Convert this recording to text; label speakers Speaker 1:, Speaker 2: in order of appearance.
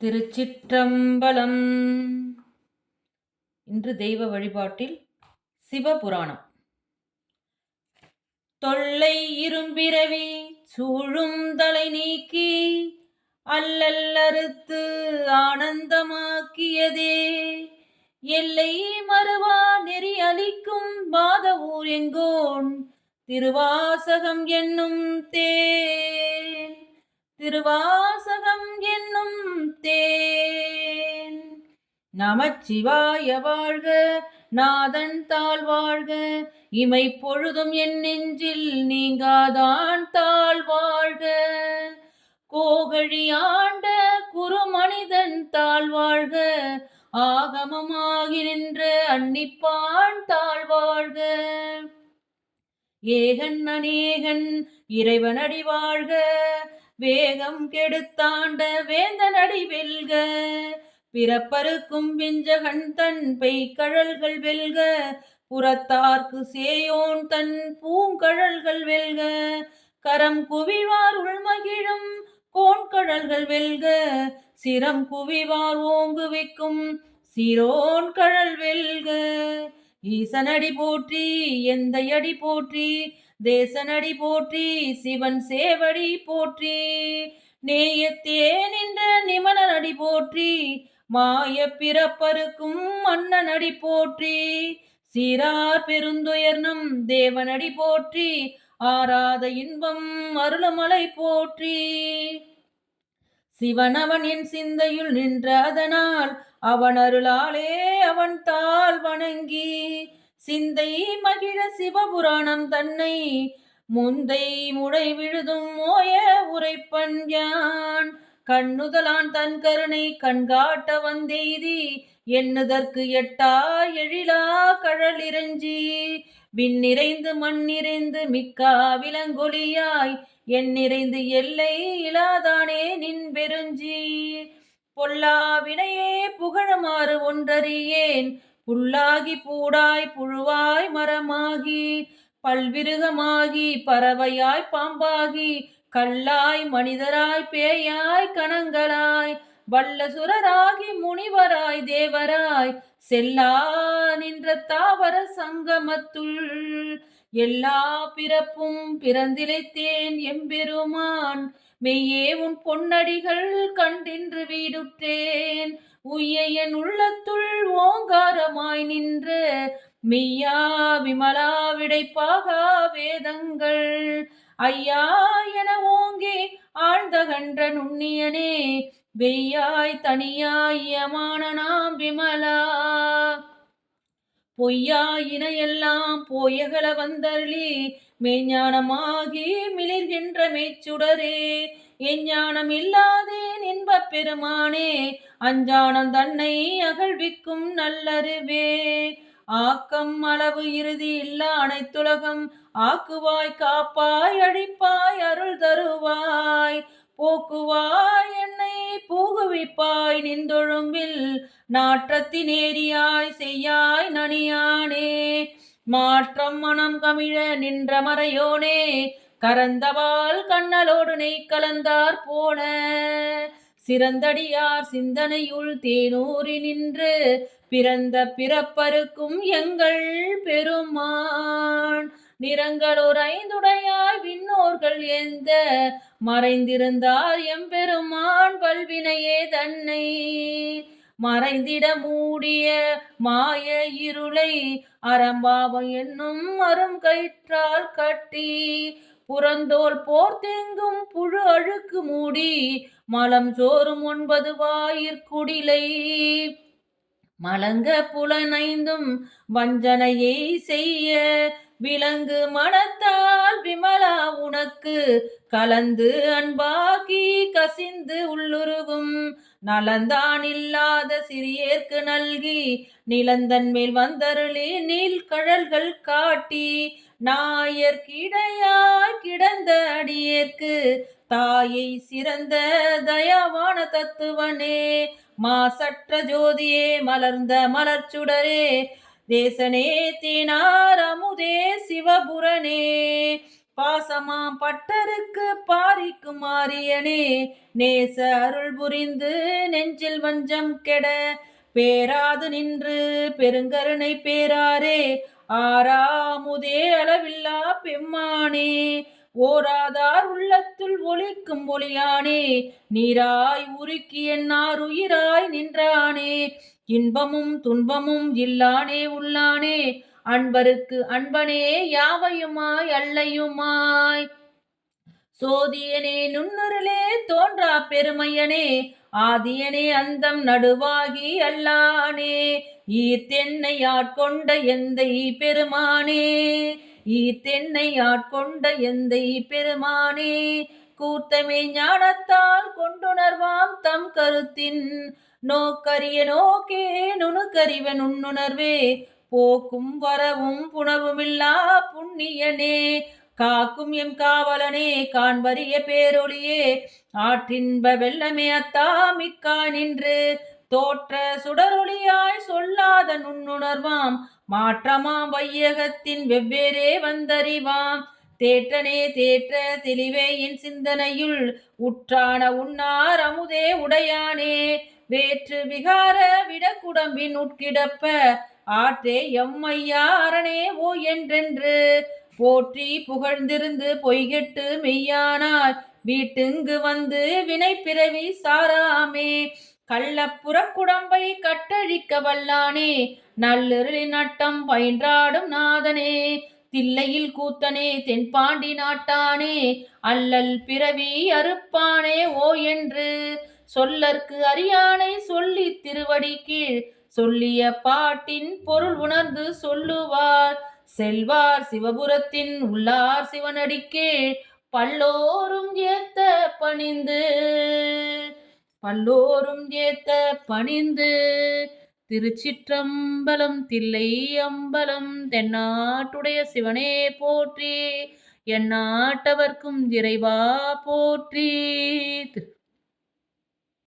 Speaker 1: திருச்சிற்றம்பலம். இன்று தெய்வ வழிபாட்டில் சிவபுராணம். தொல்லை இரும்பிறவி சூழும் தலை நீக்கி அல்லல் அறுத்து ஆனந்தமாக்கியதே, எல்லை மறுவா நெறி அளிக்கும் பாதவூர் எங்கோன் திருவாசகம் என்னும் தேன். திருவாசகம் என்னும் தேன். நமச்சிவாய வாழ்க, நாதன் தாழ் வாழ்க, இமை பொழுதும் என் நெஞ்சில் நீங்காதான் தாழ் வாழ்க. கோகழி ஆண்ட குருமனிதன் தாழ் வாழ்க, ஆகமமாகி நின்ற அன்னிப்பான் தாழ் வாழ்க. ஏகன் அநேகன் இறைவனடி வாழ்க, வேகம் கெடுத்தாண்ட வேந்தனடி வெல்க. பிறப்பருக்கும் விஞ்சகன் தன் பெய்கழல்கள் வெல்க, புறத்தார்க்கு சேயோன் தன் பூங்கழல்கள் வெல்க. கரம் குவிவார் உள்மகிழும் கோண்கழல்கள் வெல்க, சிரம் குவிவார் ஓங்குவிக்கும் சிரோன் கழல் வெல்க. ஈசனடி போற்றி எந்தையடி போற்றி, தேசனடி போற்றி சிவன் சேவடி போற்றி. நேயத்தே நின்ற நிமலனடி போற்றி, மாய பிறப்பருக்கும் மன்னனடி போற்றி. சீரார் பெருந்துயர்நம் தேவனடி போற்றி, ஆராத இன்பம் அருளமலை போற்றி. சிவனவன் என் சிந்தையுள் நின்ற அதனால், அவன் அருளாலே அவன் தாள் வணங்கி, சிந்தை மகிழ சிவபுராணம் தன்னை முந்தை முடை விழுதும் மோய உரைப்பன் யான். கண்ணுதலான் தன் கருணை கண்காட்ட வந்தெய்தி, எண்ணுதற்கு எட்டா எழிலா கழல் இறைஞ்சி. விண் நிறைந்து மண் நிறைந்து மிக்கா விலங்கொலியாய், என் நிறைந்து எல்லை இலாதானே நின் பெருஞ்சி. பொல்லா வினையே புகழுமாறு ஒன்றறியேன், புல்லாகி பூடாய் புழுவாய் மரமாகி பல்விருகமாகி பறவையாய் பாம்பாகி கல்லாய் மனிதராய் பேயாய் கணங்களாய் வல்ல சுரராகி முனிவராய் தேவராய் செல்லா நின்ற தாவர சங்கமத்துள் எல்லா பிறப்பும் பிறந்திழைத்தேன் எம்பெருமான். மெய்யே உன் பொன்னடிகள் கண்டின்று வீடுற்றேன், உய்ய என் உள்ளத்துள் ஓங்காரமாய் நின்ற மெய்யா விமலா விடைப்பாகா வேதங்கள். ஐயா என ஓங்கி ஆழ்ந்தகன்ற நுண்ணியனே, வெய்யாய் தனியாய் யமான நாம் விமலா. பொய்யாயின எல்லாம் போயகல வந்தருளி, மெய்ஞானமாகி மிளிர்கின்ற மெய்ச்சுடரே. எஞ்ஞானம் இல்லாதேன் இன்பப் பெருமானே, அஞ்ஞானம் தன்னை அகழ்விக்கும் நல்லறிவே. ஆக்கம் அளவு இறுதி இல்லா அனைத்துலகம் ஆக்குவாய் காப்பாய் அழிப்பாய் அருள் தருவாய். போக்குவாய் என்னை பூகுவிப்பாய் நின்றொழும்பில், நாற்றத்தினேரியாய் செய்யாய் நனியானே. மாற்றம் மனம் கமிழ நின்ற மறையோனே, கரந்தவால் கண்ணலோடு நெய் கலந்தார் போல. சிறந்தடியார் சிந்தனையுள் தேனூறி நின்று, பிறந்த பிறப்பருக்கும் எங்கள் பெருமான். நிறங்களோர் ஐந்துடையாய் விண்ணோர்கள் எந்த மறைந்திருந்தார் எம்பெருமான் வல்வினையே தன்னை. மறைந்திட மூடிய மாய இருளை அறம்பாவம் என்னும் அரும் கயிற்றால் கட்டி, புறந்தோல் போர்த்தெங்கும் புழு அழுக்கு மூடி மலம் சோறும் 9 வாயிற்குடிலை. மலங்க புலனைந்தும் வஞ்சனையை செய்ய, விலங்கு மனத்தால் விமலா உனக்கு கலந்து அன்பாகி கசிந்து உள்ளுருகும். நலந்தான் இல்லாத சிறியேற்கு நல்கி, நிலந்தன் மேல் வந்தருளி நீள்கழல்கள் காட்டி. நாயர்க்கிடையாய் கிடந்த அடியேற்கு தாயை சிறந்த தயாவான தத்துவனே. மாசற்ற ஜோதியே மலர்ந்த மலர்ச்சுடரே, தேசனே தேனார் அமுதே சிவபுரனே. பாசமாம் பட்டருக்கு பாரிக்கும் மாரியனே, நேச அருள் புரிந்து நெஞ்சில் வஞ்சம் கெட பேராது நின்று பெருங்கருணை பேராரே, ஆறாமுதே அளவில்லா பெம்மானே, ஓராதார் உள்ளத்துள் ஒளிக்கும் ஒளியானே, நீராய் உருக்கி என்னார் உயிராய் நின்றானே, இன்பமும் துன்பமும் இல்லானே உள்ளானே, அன்பருக்கு அன்பனே யாவையுமாய் அல்லையுமாய், சோதியனே நுண்ணுருளே தோன்றா பெருமையனே, ஆதியனே அந்தம் நடுவாகி அல்லானே, ஈர்த்தென்னை ஆட்கொண்ட எந்தை பெருமானே, ஈர்த்தென்னை ஆட்கொண்ட எந்தை பெருமானே, கூர்த்தமே ஞானத்தால் கொண்டுணர்வாம் தம் கருத்தின், நோக்கரிய நோக்கே நுணுக்கறிவ நுண்ணுணர்வே, போக்கும் வரவும் புணர்வுமில்லா புண்ணியனே, காக்கும் எம் காவலனே காண்பரிய பேரொளியே, ஆற்றின்ப வெள்ளமே அத்தா மிக்காய் நின்று, தோற்ற சுடரொளியாய் சொல்லாத நுண்ணுணர்வாம், மாற்றமாம் வையகத்தின் வெவ்வேறே வந்தறிவாம், தேற்றனே தேற்ற தெளிவே என் சிந்தனையுள், உற்றான உன்னார் அமுதே உடையானே, வேற்று விகார விடக்குடம்பின் உட்கிடப்ப, ஆற்றே எம்மையா அரணே ஓ என்றென்று, போற்றி புகழ்ந்திருந்து பொய்கெட்டு மெய்யானாய், வீட்டுங்கு வந்து வினைப்பிறவி சாராமே, கள்ளப்புறக்குடம்பை கட்டழிக்க வல்லானே, நல்லிருளின் நட்டம் பயின்றாடும் நாதனே, தில்லையில் கூத்தனே தென்பாண்டி நாட்டானே, அல்லல் பிறவி அறுப்பானே ஓ என்று, சொல்லற்கு அறியானை சொல்லி திருவடி கீழ், சொல்லிய பாட்டின் பொருள் உணர்ந்து சொல்லுவார், செல்வார் சிவபுரத்தின் உள்ளார் சிவனடிக்கே, பல்லோரும் ஏத்த பணிந்து, பல்லோரும் ஏத்த பணிந்து. திருச்சிற்றம்பலம். தில்லை அம்பலம். தென்னாட்டுடைய சிவனே போற்றி, எந்நாட்டவர்க்கும் இறைவா போற்றி.